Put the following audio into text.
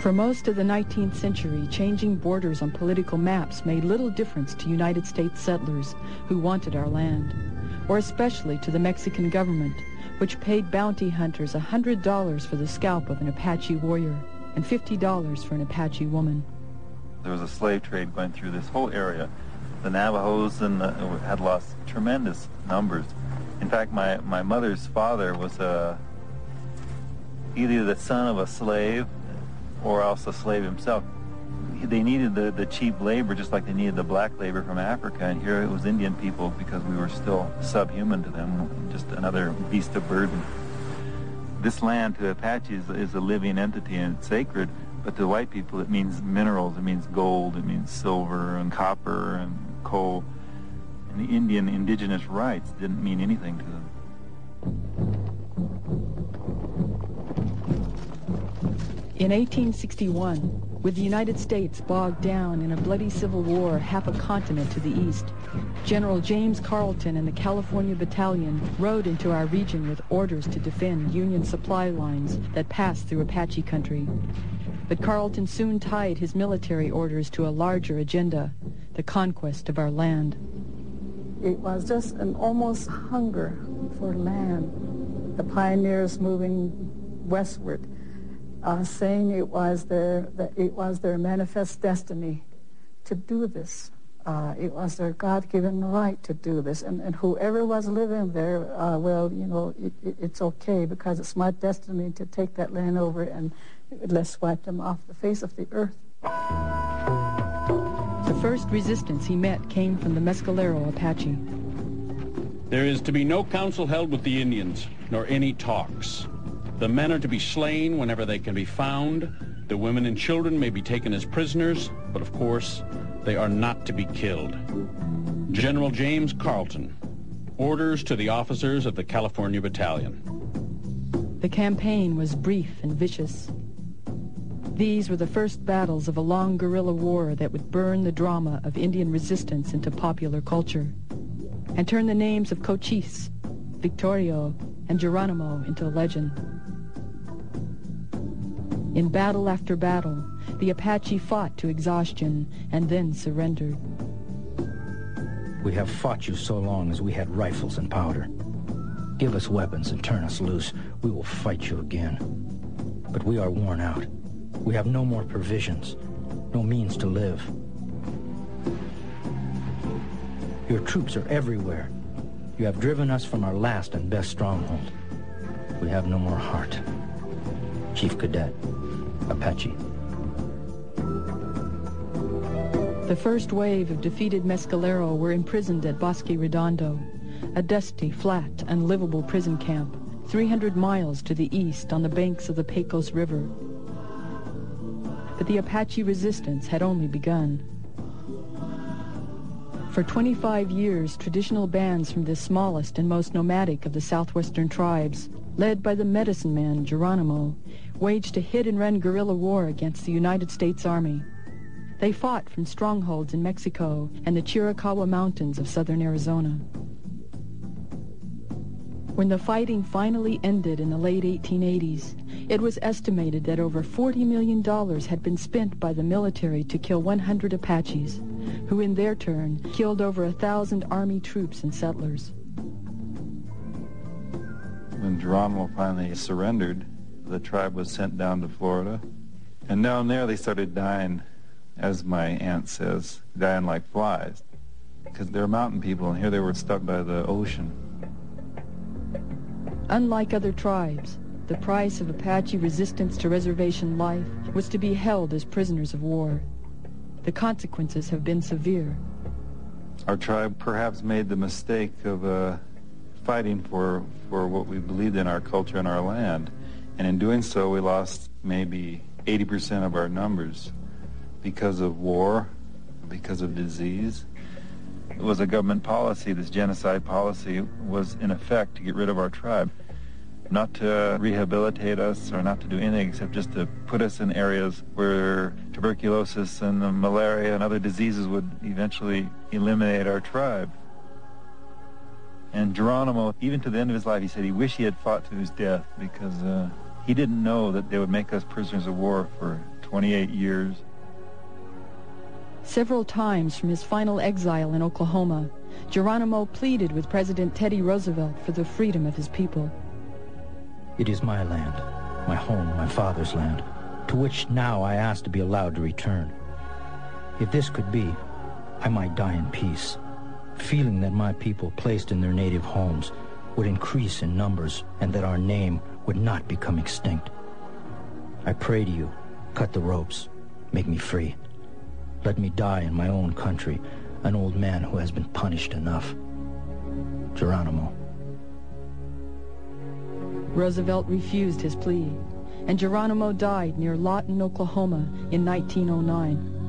For most of the 19th century, changing borders on political maps made little difference to United States settlers who wanted our land, or especially to the Mexican government, which paid bounty hunters $100 for the scalp of an Apache warrior and $50 for an Apache woman. There was a slave trade going through this whole area. The Navajos had lost tremendous numbers. In fact, my mother's father was either the son of a slave or else a slave himself. They needed the cheap labor just like they needed the black labor from Africa, and here it was Indian people because we were still subhuman to them, just another beast of burden. This land to the Apaches is a living entity and it's sacred, but to the white people it means minerals, it means gold, it means silver and copper and coal. And the Indian indigenous rights didn't mean anything to them. In 1861, with the United States bogged down in a bloody civil war half a continent to the east, General James Carleton and the California Battalion rode into our region with orders to defend Union supply lines that passed through Apache country. But Carleton soon tied his military orders to a larger agenda, the conquest of our land. It was just an almost hunger for land. The pioneers moving westward, saying it was their manifest destiny to do this. It was their God-given right to do this. And whoever was living there, well, you know, it's okay because it's my destiny to take that land over and let's wipe them off the face of the earth. The first resistance he met came from the Mescalero Apache. There is to be no council held with the Indians, nor any talks. The men are to be slain whenever they can be found. The women and children may be taken as prisoners, but of course, they are not to be killed. General James Carleton. Orders to the officers of the California Battalion. The campaign was brief and vicious. These were the first battles of a long guerrilla war that would burn the drama of Indian resistance into popular culture and turn the names of Cochise, Victorio, and Geronimo into legend. In battle after battle, the Apache fought to exhaustion and then surrendered. We have fought you so long as we had rifles and powder. Give us weapons and turn us loose. We will fight you again. But we are worn out. We have no more provisions, no means to live. Your troops are everywhere. You have driven us from our last and best stronghold. We have no more heart. Chief Cadet, Apache. The first wave of defeated Mescalero were imprisoned at Bosque Redondo, a dusty, flat, unlivable prison camp 300 miles to the east on the banks of the Pecos River. But the Apache resistance had only begun. For 25 years, traditional bands from the smallest and most nomadic of the southwestern tribes, led by the medicine man Geronimo, waged a hit-and-run guerrilla war against the United States Army. They fought from strongholds in Mexico and the Chiricahua Mountains of southern Arizona. When the fighting finally ended in the late 1880s, it was estimated that over $40 million had been spent by the military to kill 100 Apaches, who in their turn killed over 1,000 Army troops and settlers. When Geronimo finally surrendered, the tribe was sent down to Florida. And down there they started dying, as my aunt says, dying like flies. Because they're mountain people, and here they were stuck by the ocean. Unlike other tribes, the price of Apache resistance to reservation life was to be held as prisoners of war. The consequences have been severe. Our tribe perhaps made the mistake of fighting for what we believed in, our culture and our land. And in doing so, we lost maybe 80% of our numbers because of war, because of disease. It was a government policy. This genocide policy was in effect to get rid of our tribe, not to rehabilitate us or not to do anything except just to put us in areas where tuberculosis and malaria and other diseases would eventually eliminate our tribe. And Geronimo, even to the end of his life, he said he wished he had fought to his death because he didn't know that they would make us prisoners of war for 28 years. Several times from his final exile in Oklahoma, Geronimo pleaded with President Teddy Roosevelt for the freedom of his people. It is my land, my home, my father's land, to which now I ask to be allowed to return. If this could be, I might die in peace, feeling that my people placed in their native homes would increase in numbers and that our name would not become extinct. I pray to you, cut the ropes, make me free. Let me die in my own country, an old man who has been punished enough. Geronimo. Roosevelt refused his plea, and Geronimo died near Lawton, Oklahoma in 1909.